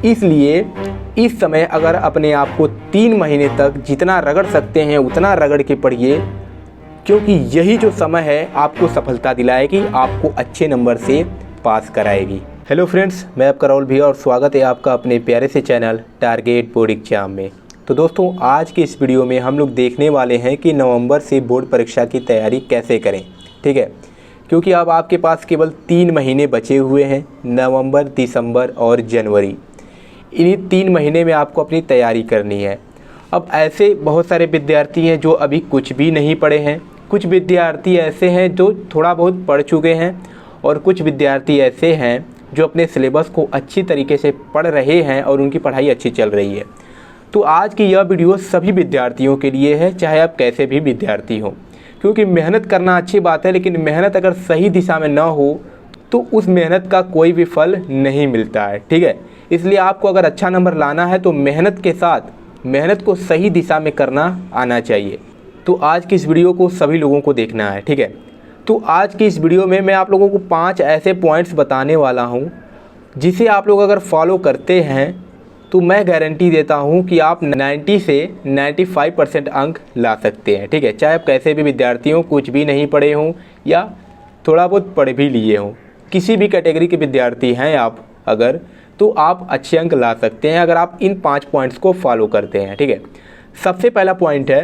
इसलिए इस समय अगर अपने आप को 3 महीने तक जितना रगड़ सकते हैं उतना रगड़ के पढ़िए, क्योंकि यही जो समय है आपको सफलता दिलाएगी, आपको अच्छे नंबर से पास कराएगी। हेलो फ्रेंड्स, मैं आपका राहुल भैया और स्वागत है आपका अपने प्यारे से चैनल टारगेट बोर्ड एग्जाम में। तो दोस्तों, आज के इस वीडियो में हम लोग देखने वाले हैं कि नवंबर से बोर्ड परीक्षा की तैयारी कैसे करें। ठीक है, क्योंकि अब आपके पास केवल 3 महीने बचे हुए हैं, नवंबर, दिसंबर और जनवरी। इन्हीं 3 महीने में आपको अपनी तैयारी करनी है। अब ऐसे बहुत सारे विद्यार्थी हैं जो अभी कुछ भी नहीं पढ़े हैं, कुछ विद्यार्थी ऐसे हैं जो थोड़ा बहुत पढ़ चुके हैं और कुछ विद्यार्थी ऐसे हैं जो अपने सिलेबस को अच्छी तरीके से पढ़ रहे हैं और उनकी पढ़ाई अच्छी चल रही है। तो आज की यह वीडियो सभी विद्यार्थियों के लिए है, चाहे आप कैसे भी विद्यार्थी हों, क्योंकि मेहनत करना अच्छी बात है, लेकिन मेहनत अगर सही दिशा में ना हो तो उस मेहनत का कोई भी फल नहीं मिलता है। ठीक है, इसलिए आपको अगर अच्छा नंबर लाना है तो मेहनत के साथ मेहनत को सही दिशा में करना आना चाहिए। तो आज की इस वीडियो को सभी लोगों को देखना है। ठीक है, तो आज की इस वीडियो में मैं आप लोगों को 5 ऐसे पॉइंट्स बताने वाला हूं जिसे आप लोग अगर फॉलो करते हैं तो मैं गारंटी देता हूं कि आप 90 से 95% अंक ला सकते हैं। ठीक है, चाहे आप कैसे भी विद्यार्थी हों, कुछ भी नहीं पढ़े हों या थोड़ा बहुत पढ़ भी लिए हों, किसी भी कैटेगरी के विद्यार्थी हैं आप अगर, तो आप अच्छे अंक ला सकते हैं अगर आप इन 5 पॉइंट्स को फॉलो करते हैं। ठीक है, सबसे पहला पॉइंट है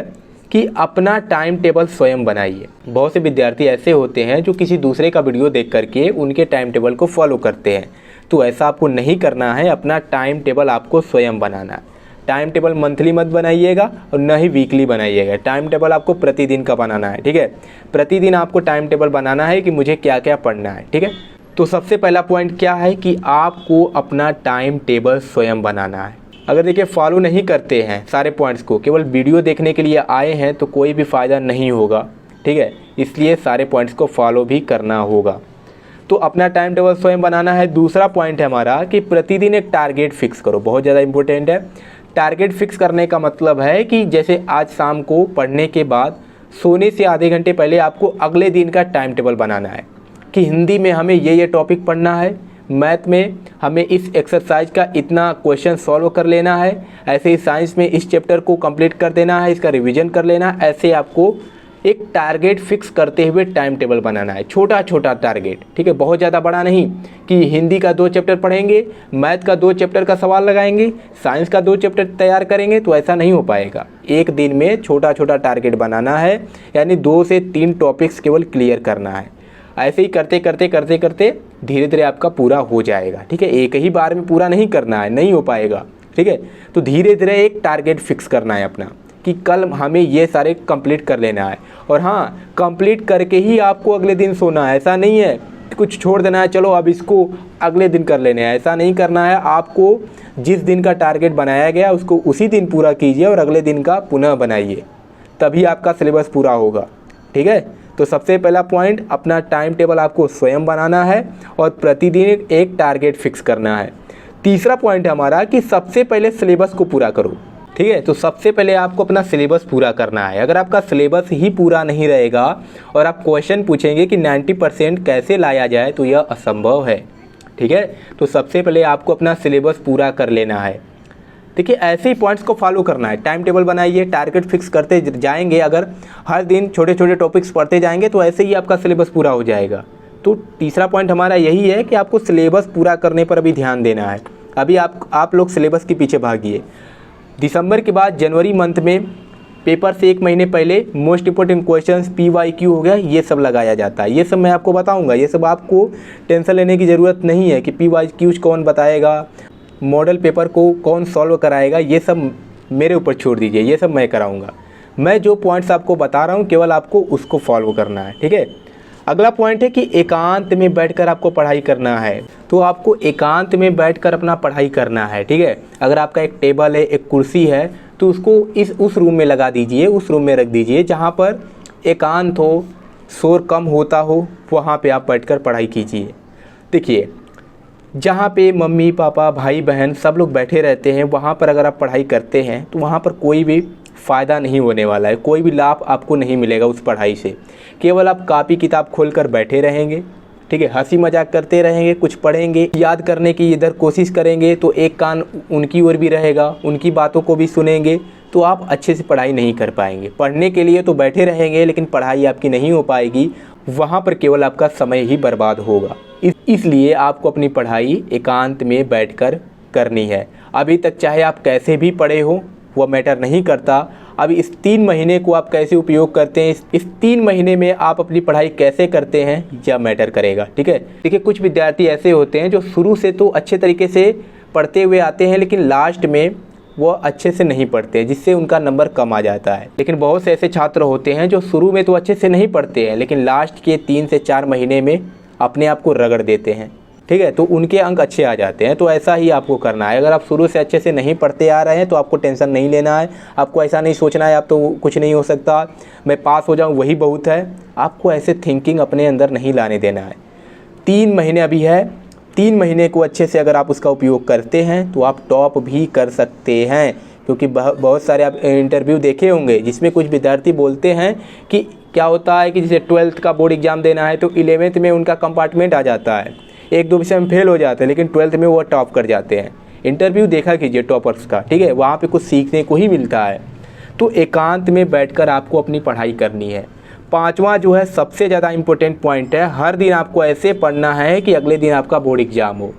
कि अपना टाइम टेबल स्वयं बनाइए। बहुत से विद्यार्थी ऐसे होते हैं जो किसी दूसरे का वीडियो देख करके उनके टाइम टेबल को फॉलो करते हैं, तो ऐसा आपको नहीं करना है। अपना टाइम टेबल आपको स्वयं बनाना है। टाइम टेबल मंथली मत बनाइएगा और न ही वीकली बनाइएगा। टाइम टेबल आपको प्रतिदिन का बनाना है। ठीक है, प्रतिदिन आपको टाइम टेबल बनाना है कि मुझे क्या क्या पढ़ना है। ठीक है, तो सबसे पहला पॉइंट क्या है कि आपको अपना टाइम टेबल स्वयं बनाना है। अगर देखिए फॉलो नहीं करते हैं सारे पॉइंट्स को, केवल वीडियो देखने के लिए आए हैं तो कोई भी फ़ायदा नहीं होगा। ठीक है, इसलिए सारे पॉइंट्स को फॉलो भी करना होगा। तो अपना टाइम टेबल स्वयं बनाना है। दूसरा पॉइंट है हमारा कि प्रतिदिन एक टारगेट फिक्स करो। बहुत ज़्यादा इंपॉर्टेंट है। टारगेट फिक्स करने का मतलब है कि जैसे आज शाम को पढ़ने के बाद सोने से आधे घंटे पहले आपको अगले दिन का टाइम टेबल बनाना है कि हिंदी में हमें ये टॉपिक पढ़ना है, मैथ में हमें इस एक्सरसाइज का इतना क्वेश्चन सॉल्व कर लेना है, ऐसे ही साइंस में इस चैप्टर को कंप्लीट कर देना है, इसका रिवीजन कर लेना है। ऐसे आपको एक टारगेट फिक्स करते हुए टाइम टेबल बनाना है, छोटा छोटा टारगेट। ठीक है, बहुत ज़्यादा बड़ा नहीं कि हिंदी का 2 चैप्टर पढ़ेंगे, मैथ का 2 चैप्टर का सवाल लगाएंगे, साइंस का 2 चैप्टर तैयार करेंगे, तो ऐसा नहीं हो पाएगा। एक दिन में छोटा छोटा टारगेट बनाना है, यानी 2 से 3 टॉपिक्स केवल क्लियर करना है। ऐसे ही करते करते करते करते धीरे धीरे आपका पूरा हो जाएगा। ठीक है, एक ही बार में पूरा नहीं करना है, नहीं हो पाएगा। ठीक है, तो धीरे धीरे एक टारगेट फिक्स करना है अपना कि कल हमें ये सारे कंप्लीट कर लेना है। और हाँ, कंप्लीट करके ही आपको अगले दिन सोना है, ऐसा नहीं है कुछ छोड़ देना है, चलो अब इसको अगले दिन कर लेने हैं, ऐसा नहीं करना है। आपको जिस दिन का टारगेट बनाया गया उसको उसी दिन पूरा कीजिए और अगले दिन का पुनः बनाइए, तभी आपका सिलेबस पूरा होगा। ठीक है, तो सबसे पहला पॉइंट, अपना टाइम टेबल आपको स्वयं बनाना है और प्रतिदिन एक टारगेट फिक्स करना है। तीसरा पॉइंट है हमारा कि सबसे पहले सिलेबस को पूरा करो। ठीक है, तो सबसे पहले आपको अपना सिलेबस पूरा करना है। अगर आपका सिलेबस ही पूरा नहीं रहेगा और आप क्वेश्चन पूछेंगे कि 90% कैसे लाया जाए, तो यह असंभव है। ठीक है, तो सबसे पहले आपको अपना सिलेबस पूरा कर लेना है। देखिए, ऐसे ही पॉइंट्स को फॉलो करना है। टाइम टेबल बनाइए, टारगेट फिक्स करते जाएंगे, अगर हर दिन छोटे छोटे टॉपिक्स पढ़ते जाएंगे तो ऐसे ही आपका सिलेबस पूरा हो जाएगा। तो तीसरा पॉइंट हमारा यही है कि आपको सिलेबस पूरा करने पर अभी ध्यान देना है। अभी आप लोग सिलेबस के पीछे भागिए। दिसंबर के बाद जनवरी मंथ में पेपर से 1 महीने पहले मोस्ट इंपॉर्टेंट क्वेश्चंस PYQ हो गया, ये सब लगाया जाता है। ये सब मैं आपको बताऊंगा, ये सब आपको टेंशन लेने की ज़रूरत नहीं है कि PYQ कौन बताएगा, मॉडल पेपर को कौन सॉल्व कराएगा, ये सब मेरे ऊपर छोड़ दीजिए, ये सब मैं कराऊंगा। मैं जो पॉइंट्स आपको बता रहा हूँ केवल आपको उसको फॉलो करना है। ठीक है, अगला पॉइंट है कि एकांत में बैठकर आपको पढ़ाई करना है। तो आपको एकांत में बैठकर अपना पढ़ाई करना है। ठीक है, अगर आपका एक टेबल है, एक कुर्सी है, तो उसको उस रूम में लगा दीजिए, उस रूम में रख दीजिए जहाँ पर एकांत हो, शोर कम होता हो, वहाँ पे आप बैठकर पढ़ाई कीजिए। देखिए, जहाँ पे मम्मी पापा भाई बहन सब लोग बैठे रहते हैं, वहाँ पर अगर आप पढ़ाई करते हैं तो वहाँ पर कोई भी फ़ायदा नहीं होने वाला है, कोई भी लाभ आपको नहीं मिलेगा उस पढ़ाई से। केवल आप कॉपी किताब खोलकर बैठे रहेंगे, ठीक है, हंसी मजाक करते रहेंगे, कुछ पढ़ेंगे, याद करने की इधर कोशिश करेंगे तो एक कान उनकी ओर भी रहेगा, उनकी बातों को भी सुनेंगे, तो आप अच्छे से पढ़ाई नहीं कर पाएंगे। पढ़ने के लिए तो बैठे रहेंगे लेकिन पढ़ाई आपकी नहीं हो पाएगी, वहाँ पर केवल आपका समय ही बर्बाद होगा। इसलिए आपको अपनी पढ़ाई एकांत में बैठकर करनी है। अभी तक चाहे आप कैसे भी पढ़े हो वह मैटर नहीं करता, अब इस 3 महीने को आप कैसे उपयोग करते हैं, इस 3 महीने में आप अपनी पढ़ाई कैसे करते हैं यह मैटर करेगा। ठीक है, देखिए कुछ विद्यार्थी ऐसे होते हैं जो शुरू से तो अच्छे तरीके से पढ़ते हुए आते हैं लेकिन लास्ट में वो अच्छे से नहीं पढ़ते, जिससे उनका नंबर कम आ जाता है। लेकिन बहुत से ऐसे छात्र होते हैं जो शुरू में तो अच्छे से नहीं पढ़ते हैं लेकिन लास्ट के 3 से 4 महीने में अपने आप को रगड़ देते हैं। ठीक है, तो उनके अंक अच्छे आ जाते हैं। तो ऐसा ही आपको करना है। अगर आप शुरू से अच्छे से नहीं पढ़ते आ रहे हैं तो आपको टेंशन नहीं लेना है, आपको ऐसा नहीं सोचना है आप तो कुछ नहीं हो सकता, मैं पास हो जाऊं वही बहुत है। आपको ऐसे थिंकिंग अपने अंदर नहीं लाने देना है। 3 महीने अभी है, 3 महीने को अच्छे से अगर आप उसका उपयोग करते हैं तो आप टॉप भी कर सकते हैं। क्योंकि बहुत सारे आप इंटरव्यू देखे होंगे जिसमें कुछ विद्यार्थी बोलते हैं कि क्या होता है कि जैसे 12th का बोर्ड एग्ज़ाम देना है तो 11th में उनका कंपार्टमेंट आ जाता है, 1-2 विषय में फेल हो जाते हैं लेकिन 12th में वो टॉप कर जाते हैं। इंटरव्यू देखा कीजिए टॉपर्स का, ठीक है, वहाँ पे कुछ सीखने को ही मिलता है। तो एकांत में बैठकर आपको अपनी पढ़ाई करनी है। 5वां जो है सबसे ज़्यादा इम्पोर्टेंट पॉइंट है, हर दिन आपको ऐसे पढ़ना है कि अगले दिन आपका बोर्ड एग्ज़ाम हो।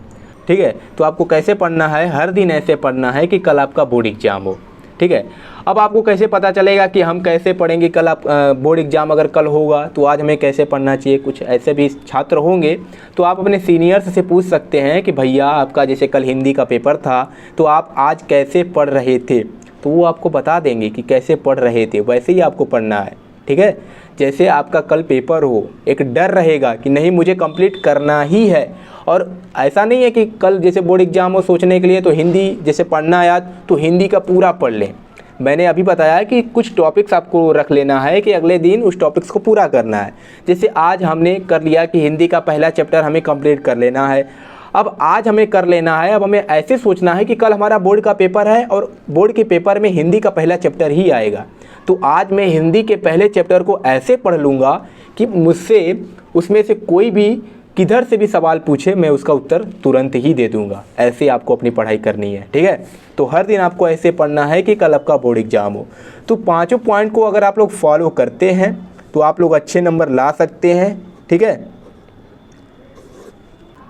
ठीक है, तो आपको कैसे पढ़ना है, हर दिन ऐसे पढ़ना है कि कल आपका बोर्ड एग्ज़ाम हो। ठीक है, अब आपको कैसे पता चलेगा कि हम कैसे पढ़ेंगे, कल आप बोर्ड एग्ज़ाम अगर कल होगा तो आज हमें कैसे पढ़ना चाहिए। कुछ ऐसे भी छात्र होंगे तो आप अपने सीनियर्स से पूछ सकते हैं कि भैया आपका जैसे कल हिंदी का पेपर था तो आप आज कैसे पढ़ रहे थे, तो वो आपको बता देंगे कि कैसे पढ़ रहे थे, वैसे ही आपको पढ़ना है। ठीक है, जैसे आपका कल पेपर हो, एक डर रहेगा कि नहीं मुझे कंप्लीट करना ही है। और ऐसा नहीं है कि कल जैसे बोर्ड एग्ज़ाम हो सोचने के लिए तो हिंदी जैसे पढ़ना याद तो हिंदी का पूरा पढ़ लें। मैंने अभी बताया कि कुछ टॉपिक्स आपको रख लेना है कि अगले दिन उस टॉपिक्स को पूरा करना है। जैसे आज हमने कर लिया कि हिंदी का पहला चैप्टर हमें कंप्लीट कर लेना है, अब आज हमें कर लेना है। अब हमें ऐसे सोचना है कि कल हमारा बोर्ड का पेपर है और बोर्ड के पेपर में हिंदी का पहला चैप्टर ही आएगा, तो आज मैं हिंदी के पहले चैप्टर को ऐसे पढ़ लूँगा कि मुझसे उसमें से कोई भी किधर से भी सवाल पूछे मैं उसका उत्तर तुरंत ही दे दूंगा। ऐसे आपको अपनी पढ़ाई करनी है। ठीक है, तो हर दिन आपको ऐसे पढ़ना है कि कल आपका बोर्ड एग्जाम हो। तो 5 पॉइंट को अगर आप लोग फॉलो करते हैं तो आप लोग अच्छे नंबर ला सकते हैं। ठीक है,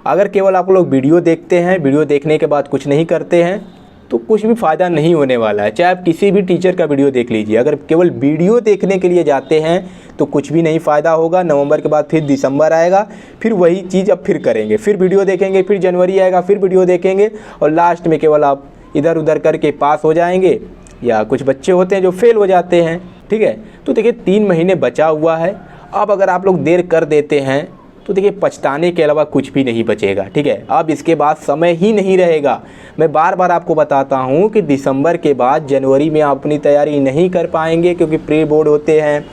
अगर केवल आप लोग वीडियो देखते हैं, वीडियो देखने के बाद कुछ नहीं करते हैं तो कुछ भी फ़ायदा नहीं होने वाला है। चाहे आप किसी भी टीचर का वीडियो देख लीजिए, अगर केवल वीडियो देखने के लिए जाते हैं तो कुछ भी नहीं फ़ायदा होगा। नवंबर के बाद फिर दिसंबर आएगा, फिर वही चीज़ अब फिर करेंगे, फिर वीडियो देखेंगे, फिर जनवरी आएगा, फिर वीडियो देखेंगे और लास्ट में केवल आप इधर उधर करके पास हो जाएंगे, या कुछ बच्चे होते हैं जो फेल हो जाते हैं। ठीक है, तो देखिए 3 महीने बचा हुआ है। अब अगर आप लोग देर कर देते हैं तो देखिए पछताने के अलावा कुछ भी नहीं बचेगा। ठीक है, अब इसके बाद समय ही नहीं रहेगा। मैं बार बार आपको बताता हूँ कि दिसंबर के बाद जनवरी में आप अपनी तैयारी नहीं कर पाएंगे, क्योंकि प्री बोर्ड होते हैं,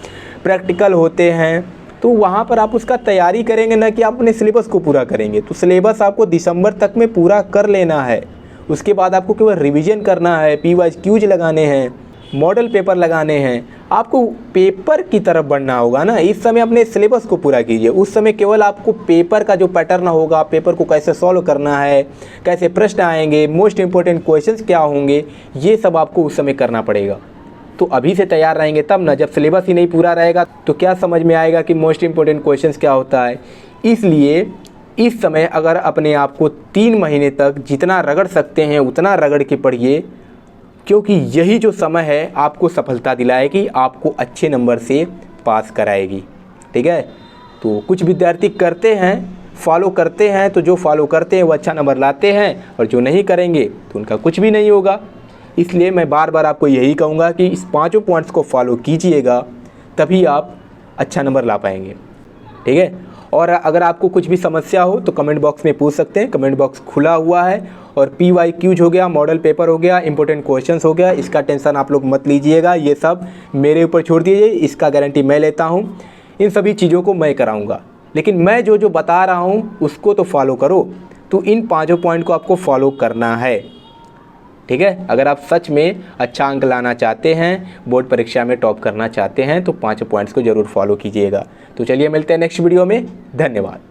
प्रैक्टिकल होते हैं, तो वहाँ पर आप उसका तैयारी करेंगे ना कि आप अपने सिलेबस को पूरा करेंगे। तो सिलेबस आपको दिसंबर तक में पूरा कर लेना है। उसके बाद आपको केवल रिवीजन करना है, PYQs लगाने हैं, मॉडल पेपर लगाने हैं, आपको पेपर की तरफ बढ़ना होगा ना। इस समय अपने सिलेबस को पूरा कीजिए। उस समय केवल आपको पेपर का जो पैटर्न होगा, पेपर को कैसे सॉल्व करना है, कैसे प्रश्न आएंगे, मोस्ट इंपॉर्टेंट क्वेश्चंस क्या होंगे, ये सब आपको उस समय करना पड़ेगा। तो अभी से तैयार रहेंगे तब ना, जब सिलेबस ही नहीं पूरा रहेगा तो क्या समझ में आएगा कि मोस्ट इंपॉर्टेंट क्वेश्चंस क्या होता है। इसलिए इस समय अगर अपने आप को 3 महीने तक जितना रगड़ सकते हैं उतना रगड़ के पढ़िए, क्योंकि यही जो समय है आपको सफलता दिलाएगी, आपको अच्छे नंबर से पास कराएगी। ठीक है, तो कुछ विद्यार्थी करते हैं, फॉलो करते हैं, तो जो फॉलो करते हैं वो अच्छा नंबर लाते हैं और जो नहीं करेंगे तो उनका कुछ भी नहीं होगा। इसलिए मैं बार बार आपको यही कहूँगा कि इस 5 पॉइंट्स को फॉलो कीजिएगा, तभी आप अच्छा नंबर ला पाएंगे। ठीक है, और अगर आपको कुछ भी समस्या हो तो कमेंट बॉक्स में पूछ सकते हैं, कमेंट बॉक्स खुला हुआ है। और PYQs हो गया, मॉडल पेपर हो गया, इंपॉर्टेंट क्वेश्चंस हो गया, इसका टेंशन आप लोग मत लीजिएगा, ये सब मेरे ऊपर छोड़ दीजिए, इसका गारंटी मैं लेता हूँ। इन सभी चीज़ों को मैं कराऊँगा, लेकिन मैं जो जो बता रहा हूँ उसको तो फॉलो करो। तो इन 5 पॉइंट को आपको फॉलो करना है। ठीक है, अगर आप सच में अच्छा अंक लाना चाहते हैं, बोर्ड परीक्षा में टॉप करना चाहते हैं, तो 5 पॉइंट्स को ज़रूर फॉलो कीजिएगा। तो चलिए मिलते हैं नेक्स्ट वीडियो में। धन्यवाद।